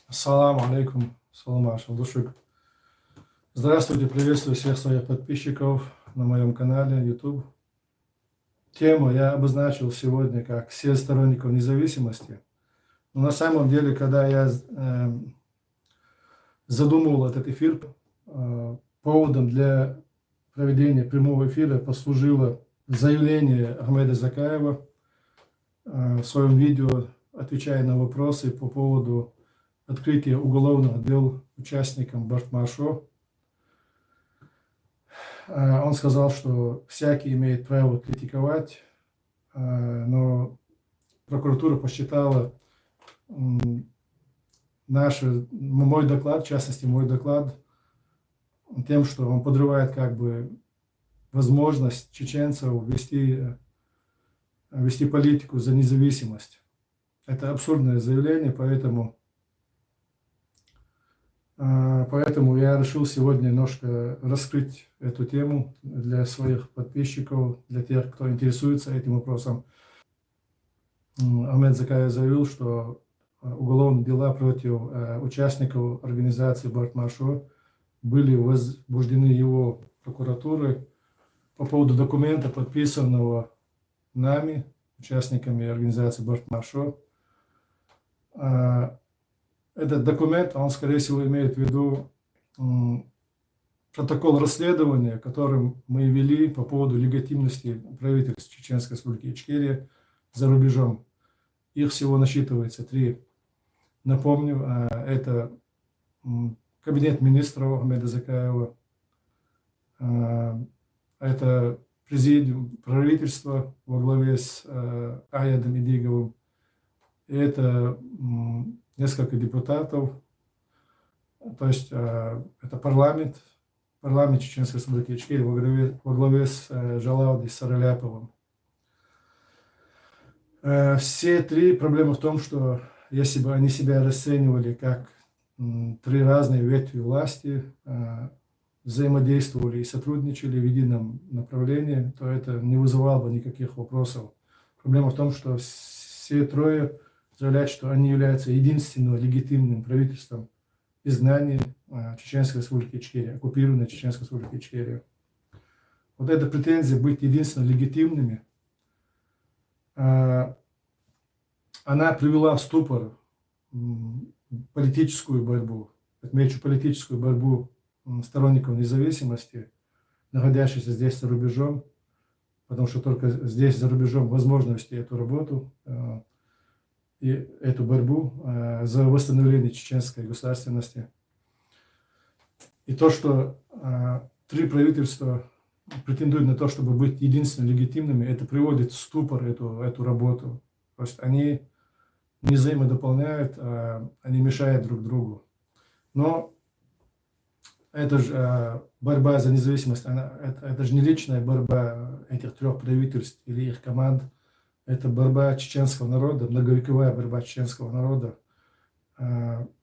Ассаламу алейкум, салам душик. Здравствуйте, приветствую всех своих подписчиков на моем канале YouTube. Тему я обозначил сегодня как «Съезд сторонников независимости». Но на самом деле, когда я задумывал этот эфир, поводом для проведения прямого эфира послужило заявление Ахмеда Закаева в своем видео, отвечая на вопросы по поводу открытия уголовных дел участникам Бартмашо. Он сказал, что всякий имеет право критиковать, но прокуратура посчитала мой доклад, в частности мой доклад, тем, что он подрывает как бы возможность чеченцев вести политику за независимость. Это абсурдное заявление, поэтому я решил сегодня немножко раскрыть эту тему для своих подписчиков, для тех, кто интересуется этим вопросом. Ахмед Закаев заявил, что уголовные дела против участников организации Бартмашо были возбуждены его прокуратурой по поводу документа, подписанного нами, участниками организации Бартмашо. Этот документ, он, скорее всего, имеет в виду протокол расследования, которым мы вели по поводу легитимности правительства Чеченской Республики Ичкерия за рубежом. Их всего насчитывается 3. Напомню, это кабинет министров Ахмеда Закаева, это президиум правительства во главе с Аядом Идиговым, это несколько депутатов, то есть это парламент Чеченской Республики Ичкерия во главе с Жалаудой Сараляповым. Все 3 проблемы в том, что если бы они себя расценивали как 3 разные ветви власти, взаимодействовали и сотрудничали в едином направлении, то это не вызывало бы никаких вопросов. Проблема в том, что все 3 заявляют, что они являются единственным легитимным правительством изгнания Чеченской Республики Ичкерия, оккупированной Чеченской Республики Ичкерия. Вот эта претензия быть единственно легитимными, она привела в ступор политическую борьбу, отмечу политическую борьбу сторонников независимости, находящихся здесь за рубежом, потому что только здесь за рубежом возможно вести эту работу и эту борьбу за восстановление чеченской государственности. И то, что 3 правительства претендуют на то, чтобы быть единственно легитимными, это приводит в ступор эту работу. То есть они не взаимодополняют, они мешают друг другу. Но это же борьба за независимость, это же не личная борьба этих 3 правительств или их команд. Это борьба чеченского народа, многовековая борьба чеченского народа.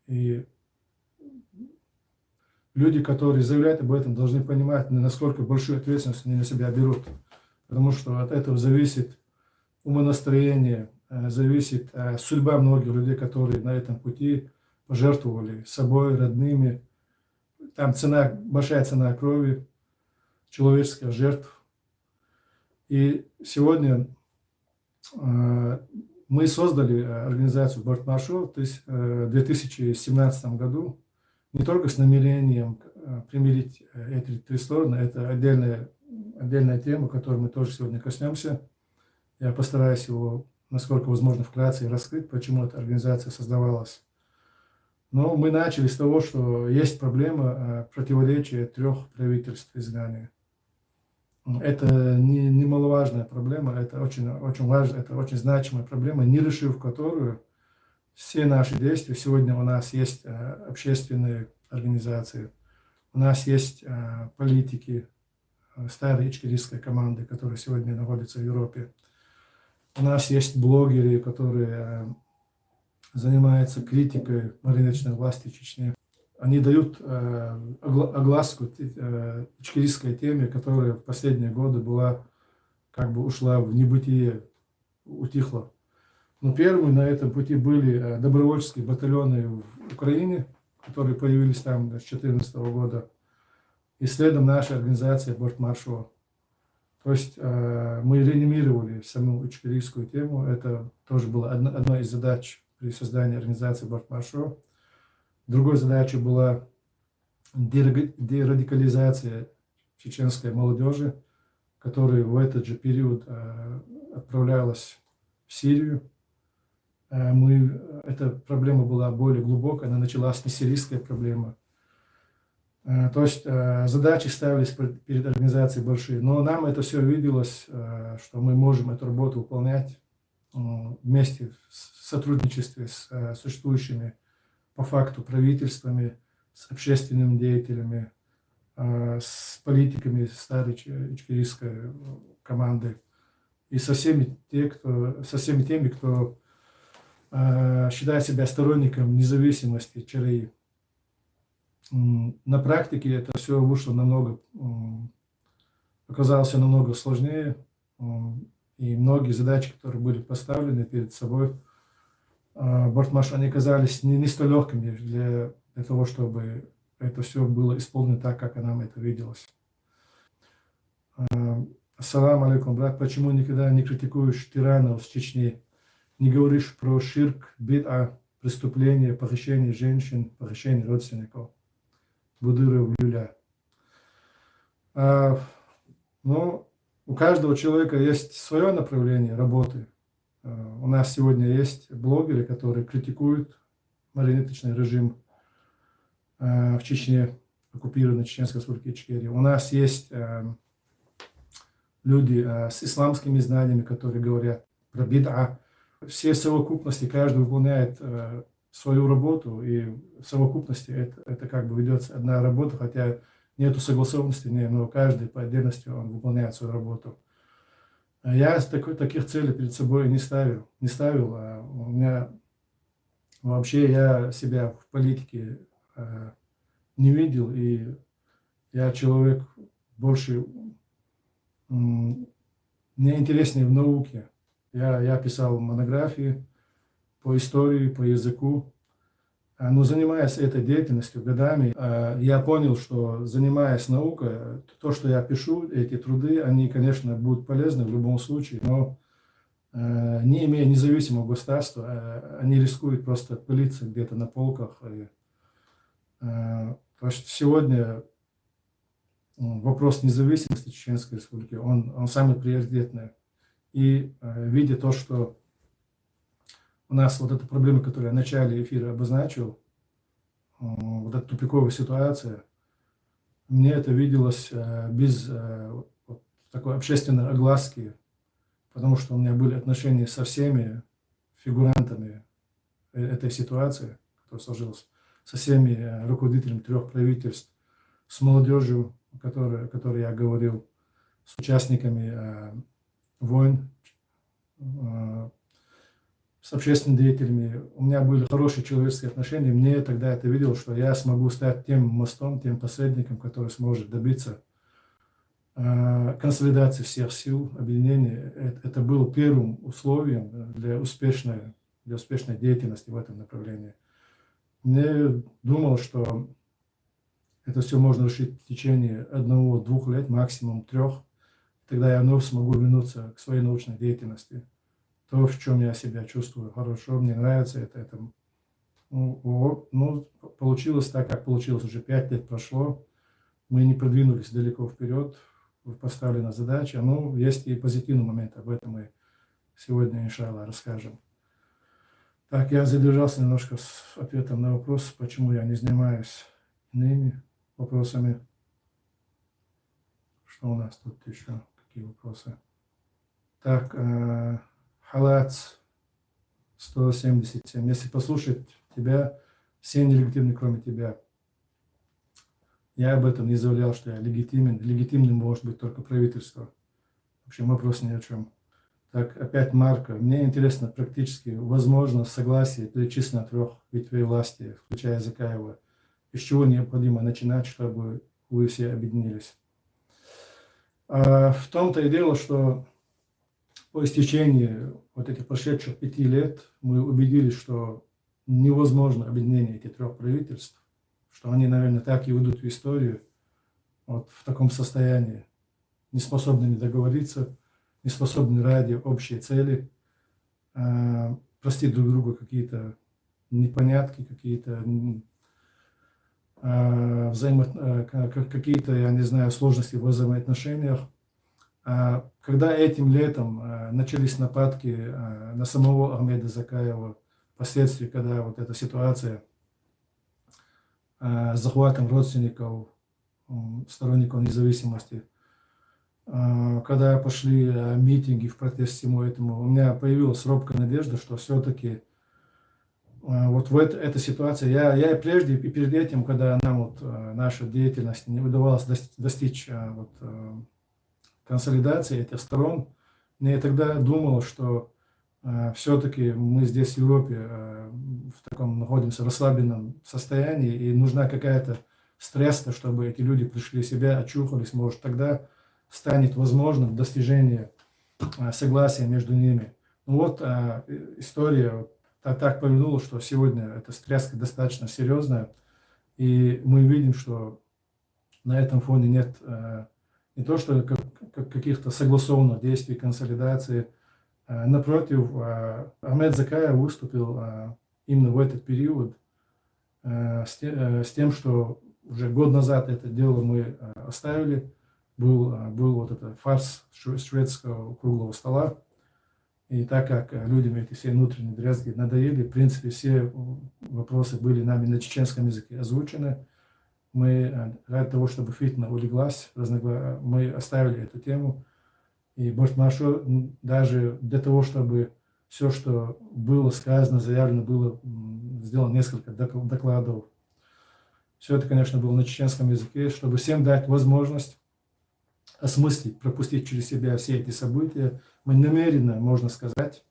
И люди, которые заявляют об этом, должны понимать, насколько большую ответственность они на себя берут. Потому что от этого зависит умонастроение, зависит судьба многих людей, которые на этом пути пожертвовали собой, родными. Там большая цена крови, человеческих жертв. И сегодня мы создали организацию Бартмашо в 2017 году не только с намерением примирить эти 3 стороны, это отдельная тема, которую мы тоже сегодня коснемся. Я постараюсь его, насколько возможно, вкратце раскрыть, почему эта организация создавалась. Но мы начали с того, что есть проблема противоречия 3 правительств изгнания. Это немаловажная проблема, это очень важная, это очень значимая проблема, не решив которую все наши действия. Сегодня у нас есть общественные организации, у нас есть политики старой ичкерийской команды, которые сегодня находятся в Европе. У нас есть блогеры, которые занимаются критикой марионеточной власти в Чечне. Они дают огласку ичкерийской теме, которая в последние годы ушла в небытие, утихла. Но первыми на этом пути были добровольческие батальоны в Украине, которые появились там с 2014 года. И следом наша организация Бортмаршо. То есть мы реанимировали саму ичкерийскую тему. Это тоже было одной из задач при создании организации Бортмаршо. Другой задачей была дерадикализация чеченской молодежи, которая в этот же период отправлялась в Сирию. Эта проблема была более глубокая, она началась не сирийская проблема. То есть задачи ставились перед организацией большие, но нам это все виделось, что мы можем эту работу выполнять вместе в сотрудничестве с существующими по факту правительствами, с общественными деятелями, с политиками старой ичкерийской команды и со всеми теми, кто считает себя сторонником независимости ЧРИ. На практике это все вышло оказалось намного сложнее, и многие задачи, которые были поставлены перед собой, Бортмаршо, они оказались не столь легкими для того, чтобы это все было исполнено так, как нам это виделось. Ассаламу алейкум, брат. Почему никогда не критикуешь тиранов с Чечни? Не говоришь про ширк, бид'а, преступления, похищение женщин, похищение родственников? Будыров Юля. Ну, у каждого человека есть свое направление работы. У нас сегодня есть блогеры, которые критикуют марионеточный режим в Чечне, оккупированной Чеченской Республики Ичкерия. У нас есть люди с исламскими знаниями, которые говорят про бид'а. Все совокупности, каждый выполняет свою работу, и в совокупности это как бы ведется одна работа, хотя нету согласованности, но каждый по отдельности он выполняет свою работу. Я таких целей перед собой не ставил. У меня вообще я себя в политике не видел, и я человек больше, мне интереснее в науке. Я писал монографии по истории, по языку. Но занимаясь этой деятельностью годами, я понял, что занимаясь наукой, то, что я пишу, эти труды, они, конечно, будут полезны в любом случае, но не имея независимого государства, они рискуют просто пылиться где-то на полках. То есть сегодня вопрос независимости Чеченской Республики, он самый приоритетный. И видя то, что у нас вот эта проблема, которую я в начале эфира обозначил, вот эта тупиковая ситуация, мне это виделось без такой общественной огласки, потому что у меня были отношения со всеми фигурантами этой ситуации, которая сложилась, со всеми руководителями 3 правительств, с молодежью, о которой я говорил, с участниками войн, с общественными деятелями. У меня были хорошие человеческие отношения. Мне тогда это виделось, что я смогу стать тем мостом, тем посредником, который сможет добиться консолидации всех сил, объединения. Это было первым условием для успешной деятельности в этом направлении. Мне думал, что это все можно решить в течение 1-2 лет, максимум 3. Тогда я вновь смогу вернуться к своей научной деятельности. То, в чем я себя чувствую хорошо, мне нравится это. Получилось так, как получилось. Уже 5 лет прошло. Мы не продвинулись далеко вперед в поставленной задаче. Но есть и позитивный момент. Об этом мы сегодня, иншаллах, расскажем. Так, я задержался немножко с ответом на вопрос, почему я не занимаюсь иными вопросами. Что у нас тут еще? Какие вопросы? Так, Халац 177. Если послушать тебя, все нелегитимны, кроме тебя. Я об этом не заявлял, что я легитимен. Легитимным может быть только правительство. В общем, вопрос ни о чем. Так, опять Марко. Мне интересно практически возможно согласие перечислено 3 ветвей власти, включая Закаева. Из чего необходимо начинать, чтобы вы все объединились? В том-то и дело, что по истечении вот этих прошедших 5 лет мы убедились, что невозможно объединение этих 3 правительств, что они, наверное, так и уйдут в историю вот в таком состоянии, не способными договориться, не способны ради общей цели простить друг другу какие-то непонятки, какие-то какие-то, я не знаю, сложности в взаимоотношениях. Когда этим летом начались нападки на самого Ахмеда Закаева, впоследствии, когда вот эта ситуация с захватом родственников, сторонников независимости, когда пошли митинги в протест всему этому, у меня появилась робкая надежда, что все-таки вот в этой ситуации, я и прежде, и перед этим, когда нам вот наша деятельность не удавалось достичь вот консолидации этих сторон, я тогда думал, что все-таки мы здесь в Европе в таком находимся расслабленном состоянии, и нужна какая-то стресска, чтобы эти люди пришли в себя, очухались, может, тогда станет возможным достижение согласия между ними. Ну вот история так повернулась, что сегодня эта стресска достаточно серьезная, и мы видим, что на этом фоне нет не то, что каких-то согласованных действий, консолидации. Напротив, Ахмед Закаев выступил именно в этот период с тем, что уже год назад это дело мы оставили. Был вот этот фарс шведского круглого стола. И так как людям эти все внутренние дрязги надоели, в принципе, все вопросы были нами на чеченском языке озвучены. Мы ради того, чтобы фитна улеглась, мы оставили эту тему. И Бортмашо даже для того, чтобы все, что было сказано, заявлено, было сделано несколько докладов. Все это, конечно, было на чеченском языке, чтобы всем дать возможность осмыслить, пропустить через себя все эти события. Мы намеренно, можно сказать,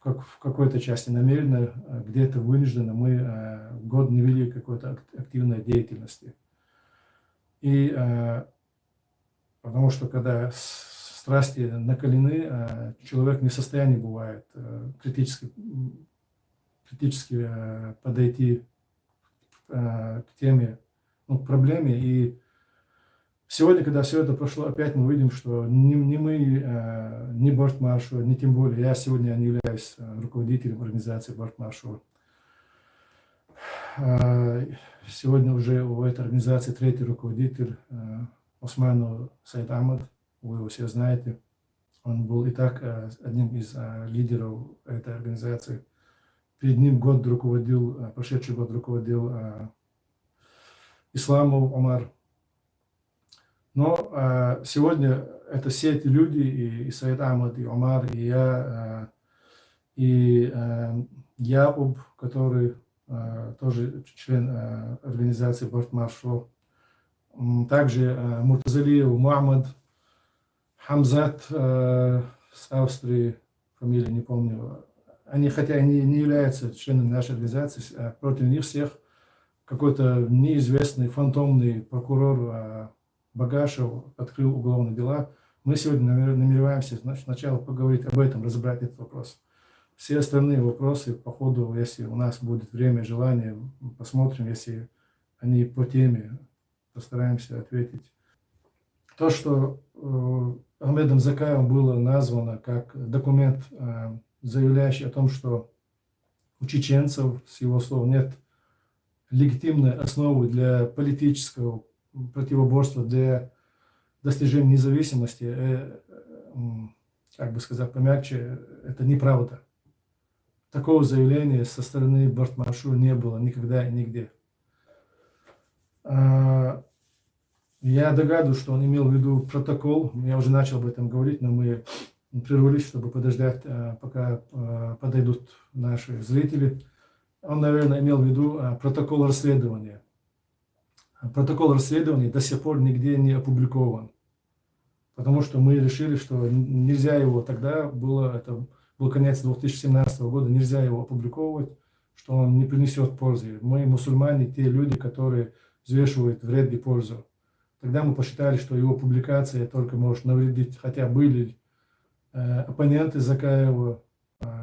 в какой-то части намеренно, где-то вынужденно, мы год не вели какой-то активной деятельности. И потому что когда страсти накалены, человек не в состоянии бывает критически подойти к теме, к проблеме. И сегодня, когда все это прошло, опять мы видим, что ни мы, ни Бортмашо, ни тем более я сегодня не являюсь руководителем организации Бортмашо. Сегодня уже у этой организации третий руководитель Осману Саид Ахмад, вы его все знаете. Он был и так одним из лидеров этой организации. Перед ним прошедший год руководил Исламов Омар. Но сегодня это все эти люди, и Саид Ахмад, и Омар, и я, и Якуб, который тоже член организации Бортмашо, также Муртазалиев Мухаммад, Хамзат с Австрии, фамилию не помню. Они, хотя они не являются членами нашей организации, против них всех какой-то неизвестный фантомный прокурор Багашев открыл уголовные дела. Мы сегодня намереваемся сначала поговорить об этом, разобрать этот вопрос. Все остальные вопросы, по ходу, если у нас будет время, желание, посмотрим, если они по теме, постараемся ответить. То, что Ахмедом Закаевым было названо как документ, заявляющий о том, что у чеченцев, с его слов, нет легитимной основы для политического противоборства, для достижения независимости, как бы сказать помягче, это неправда. Такого заявления со стороны Бортмашо не было никогда и нигде. Я догадываюсь, что он имел в виду протокол. Я уже начал об этом говорить, но мы прервались, чтобы подождать, пока подойдут наши зрители. Он, наверное, имел в виду протокол расследования. Протокол расследования до сих пор нигде не опубликован. Потому что мы решили, что нельзя его тогда, это был конец 2017 года, нельзя его опубликовывать, что он не принесет пользы. Мы, мусульмане, те люди, которые взвешивают вред и пользу. Тогда мы посчитали, что его публикация только может навредить, хотя были оппоненты Закаева,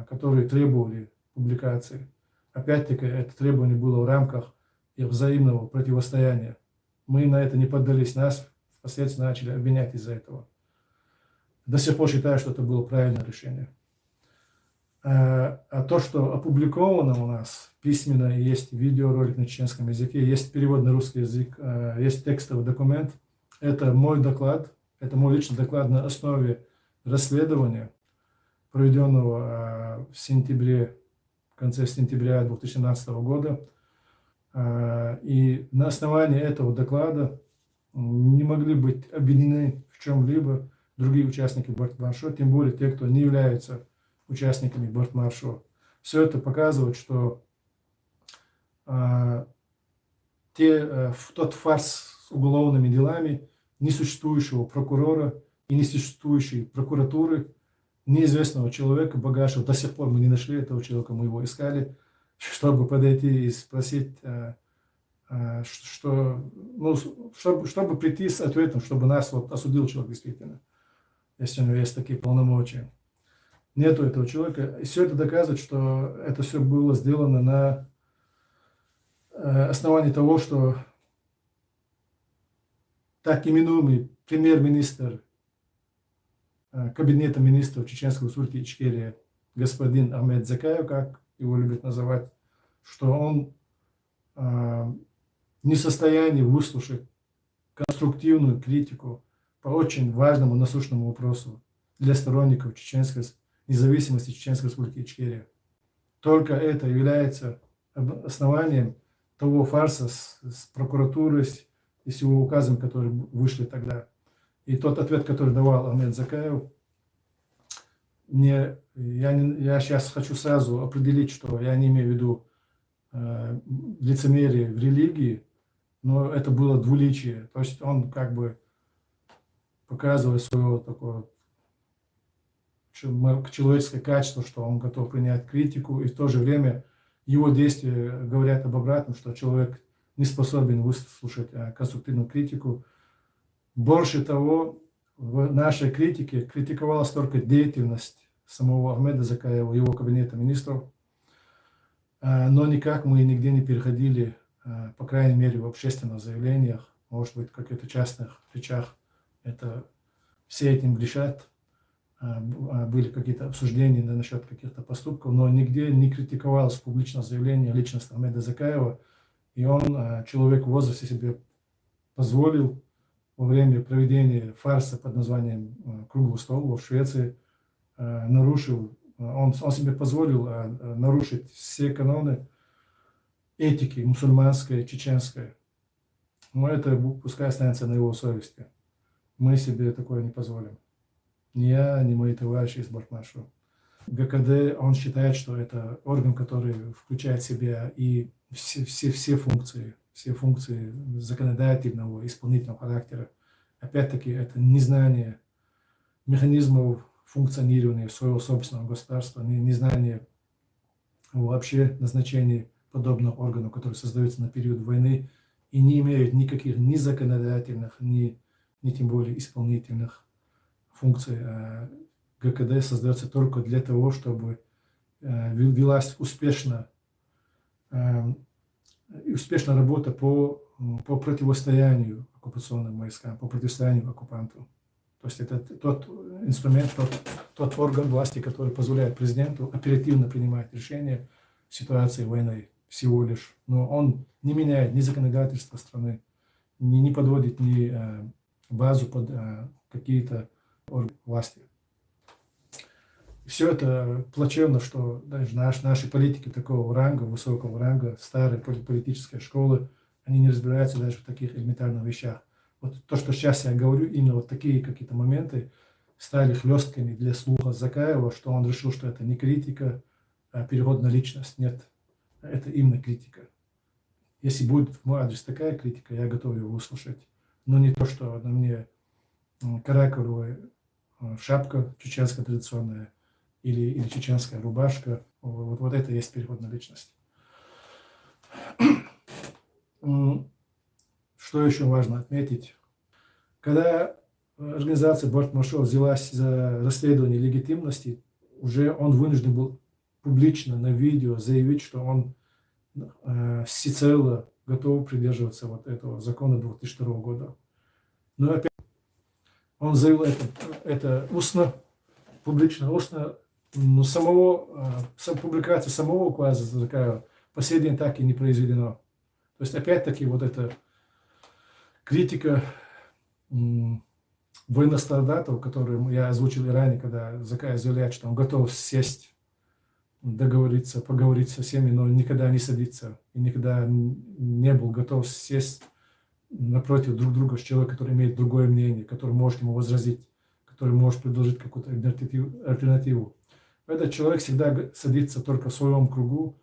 которые требовали публикации. Опять-таки, это требование было в рамках их взаимного противостояния. Мы на это не поддались, нас впоследствии начали обвинять из-за этого. До сих пор считаю, что это было правильное решение. А то, что опубликовано у нас письменно, есть видеоролик на чеченском языке, есть перевод на русский язык, есть текстовый документ, это мой доклад, это мой личный доклад на основе расследования, проведенного в сентябре, в конце сентября 2017 года. И на основании этого доклада не могли быть обвинены в чем-либо другие участники Бортмаршо, тем более те, кто не являются участниками Бортмаршо. Все это показывает, что тот фарс с уголовными делами несуществующего прокурора и несуществующей прокуратуры, неизвестного человека, Багашева, до сих пор мы не нашли этого человека, мы его искали, чтобы подойти и спросить, чтобы прийти с ответом, чтобы нас осудил человек действительно, если у него есть такие полномочия. Нету этого человека. И все это доказывает, что это все было сделано на основании того, что так именуемый премьер-министр Кабинета министров Чеченской Республики Ичкерия господин Ахмед Закаев, как его любят называть, что он не в состоянии выслушать конструктивную критику по очень важному насущному вопросу для сторонников независимости Чеченской Республики Ичкерия. Только это является основанием того фарса с прокуратурой и с его указами, которые вышли тогда. И тот ответ, который давал Ахмед Закаев, я сейчас хочу сразу определить, что я не имею в виду лицемерие в религии, но это было двуличие. То есть он как бы показывает свое такое человеческое качество, что он готов принять критику, и в то же время его действия говорят об обратном, что человек не способен выслушать конструктивную критику. Больше того, в нашей критике критиковалась только деятельность самого Ахмеда Закаева, его кабинета министров, но никак мы нигде не переходили, по крайней мере, в общественных заявлениях, может быть, в каких-то частных речах, это все этим грешат, были какие-то обсуждения насчет каких-то поступков, но нигде не критиковалось публичное заявление личности Ахмеда Закаева, и он, человек в возрасте, себе позволил во время проведения фарса под названием «Круглый стол» в Швеции, он себе позволил нарушить все каноны этики мусульманской, чеченской. Но это пускай останется на его совести. Мы себе такое не позволим. Ни я, ни мои товарищи из Бортмаршо. ГКД, он считает, что это орган, который включает в себя и все функции законодательного, исполнительного характера. Опять-таки, это незнание механизмов функционирования своего собственного государства, незнание вообще назначения подобных органов, которые создаются на период войны и не имеют никаких ни законодательных, ни тем более исполнительных функций. ГКД создается только для того, чтобы велась успешная работа по противостоянию оккупационным войскам, по противостоянию оккупанту. То есть это тот инструмент, тот орган власти, который позволяет президенту оперативно принимать решения в ситуации войны всего лишь. Но он не меняет ни законодательство страны, не подводит ни базу под какие-то органы власти. Все это плачевно, что даже наши политики такого ранга, высокого ранга, старой политической школы, они не разбираются даже в таких элементарных вещах. Вот то, что сейчас я говорю, именно вот такие какие-то моменты стали хлестками для слуха Закаева, что он решил, что это не критика, а переход на личность. Нет, это именно критика. Если будет в мой адрес такая критика, я готов ее выслушать. Но не то, что на мне каракулевая шапка чеченская традиционная или чеченская рубашка. Вот это и есть переход на личность. Что еще важно отметить? Когда организация Борт Маршал взялась за расследование легитимности, уже он вынужден был публично на видео заявить, что он всецело готов придерживаться вот этого закона 2002 года. Но опять он заявил это устно, публично, устно, но публикация самого указа Закаева по сей день так и не произведено. То есть опять-таки вот эта критика военнострадатов, которую я озвучил и ранее, когда Закаев заявляет, что он готов сесть, договориться, поговорить со всеми, но никогда не садится и никогда не был готов сесть напротив друг друга с человеком, который имеет другое мнение, который может ему возразить, который может предложить какую-то альтернативу. Этот человек всегда садится только в своем кругу,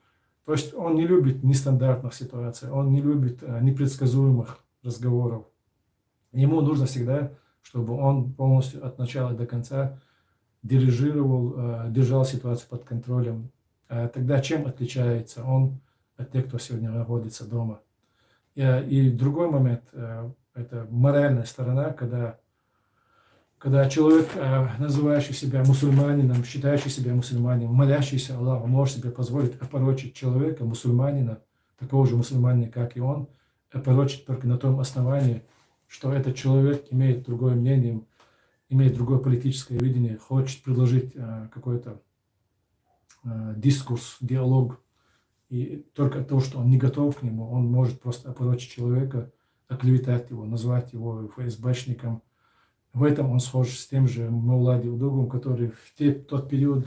то есть он не любит нестандартных ситуаций, он не любит непредсказуемых разговоров. Ему нужно всегда, чтобы он полностью от начала до конца дирижировал, держал ситуацию под контролем. Тогда чем отличается он от тех, кто сегодня находится дома? И другой момент, это моральная сторона, когда человек, называющий себя мусульманином, считающий себя мусульманином, молящийся Аллаху, может себе позволить опорочить человека, мусульманина, такого же мусульманина, как и он, опорочить только на том основании, что этот человек имеет другое мнение, имеет другое политическое видение, хочет предложить какой-то дискурс, диалог. И только то, что он не готов к нему, он может просто опорочить человека, оклеветать его, назвать его ФСБшником. В этом он схож с тем же Маулади Удугом, который в тот период,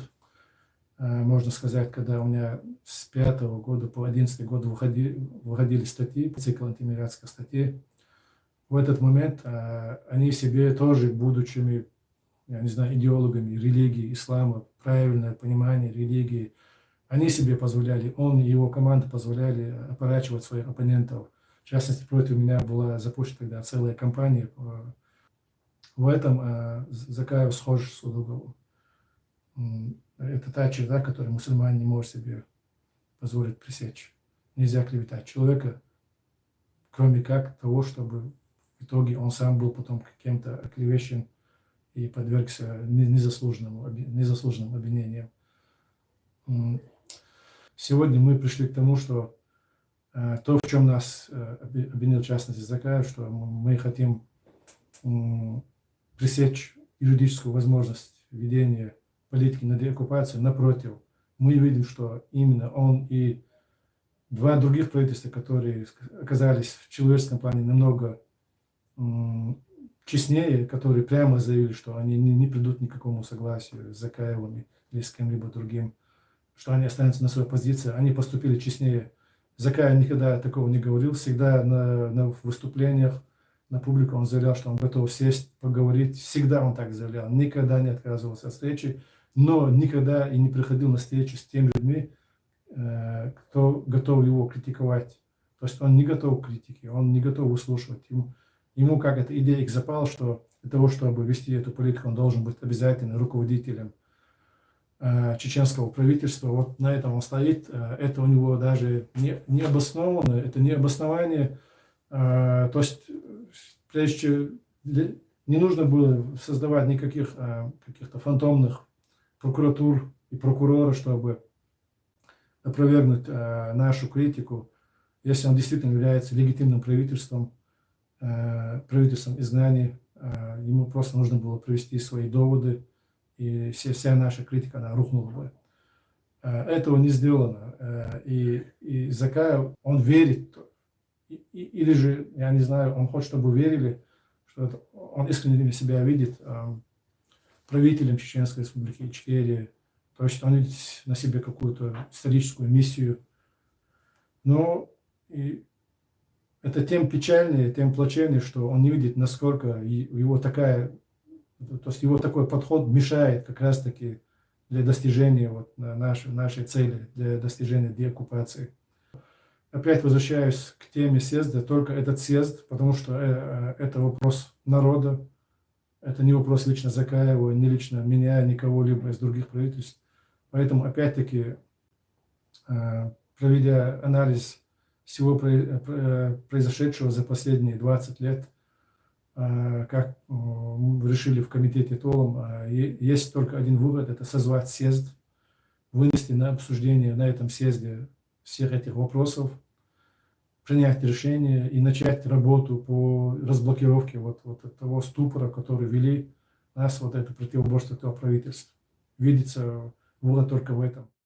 можно сказать, когда у меня с 5 года по 11 год выходили статьи, цикл антимигрантских статей. В этот момент они себе тоже, будучи, я не знаю, идеологами религии, ислама, правильное понимание религии, они себе позволяли, он и его команда позволяли опорачивать своих оппонентов. В частности, против меня была запущена тогда целая кампания. В этом Закаев схож с Удуговым. Это та черта, которую мусульманин не может себе позволить пресечь. Нельзя клеветать человека, кроме как того, чтобы в итоге он сам был потом кем-то оклевещен и подвергся незаслуженным обвинениям. Сегодня мы пришли к тому, что то, в чем нас обвинил, в частности, Закаев, что мы хотим пресечь юридическую возможность ведения политики на деоккупацию. Напротив, мы видим, что именно он и два других правительства, которые оказались в человеческом плане намного честнее, которые прямо заявили, что они не придут ни к какому согласию с Закаевым или с кем-либо другим, что они останутся на своей позиции, они поступили честнее. Закаев никогда такого не говорил, всегда на выступлениях, на публику он заявлял, что он готов сесть, поговорить, всегда он так заявлял, никогда не отказывался от встречи, но никогда и не приходил на встречу с теми людьми, кто готов его критиковать. То есть он не готов к критике, он не готов выслушивать. Ему как эта идея их запала, что для того, чтобы вести эту политику, он должен быть обязательно руководителем чеченского правительства. Вот на этом он стоит. Это у него даже не обоснованно, это не обоснование. То есть, прежде не нужно было создавать никаких каких-то фантомных прокуратур и прокурора, чтобы опровергнуть нашу критику. Если он действительно является легитимным правительством изгнания, ему просто нужно было привести свои доводы, и вся наша критика, она рухнула бы. Этого не сделано. И Закаев, он верит, или же, я не знаю, он хочет, чтобы верили, что он искренне себя видит правителем Чеченской Республики Ичкерия, то есть он видит на себе какую-то историческую миссию. Но и это тем печальнее, тем плачевнее, что он не видит, насколько его такой подход мешает как раз-таки для достижения нашей цели, для достижения деоккупации. Опять возвращаюсь к теме съезда, только этот съезд, потому что это вопрос народа, это не вопрос лично Закаева, не лично меня, ни кого-либо из других правительств. Поэтому, опять-таки, проведя анализ всего произошедшего за последние 20 лет, как мы решили в комитете ТОЛом, есть только один вывод – это созвать съезд, вынести на обсуждение на этом съезде всех этих вопросов, принять решение и начать работу по разблокировке вот того ступора, который вели нас, вот это противоборство этого правительства. Видится вывод только в этом.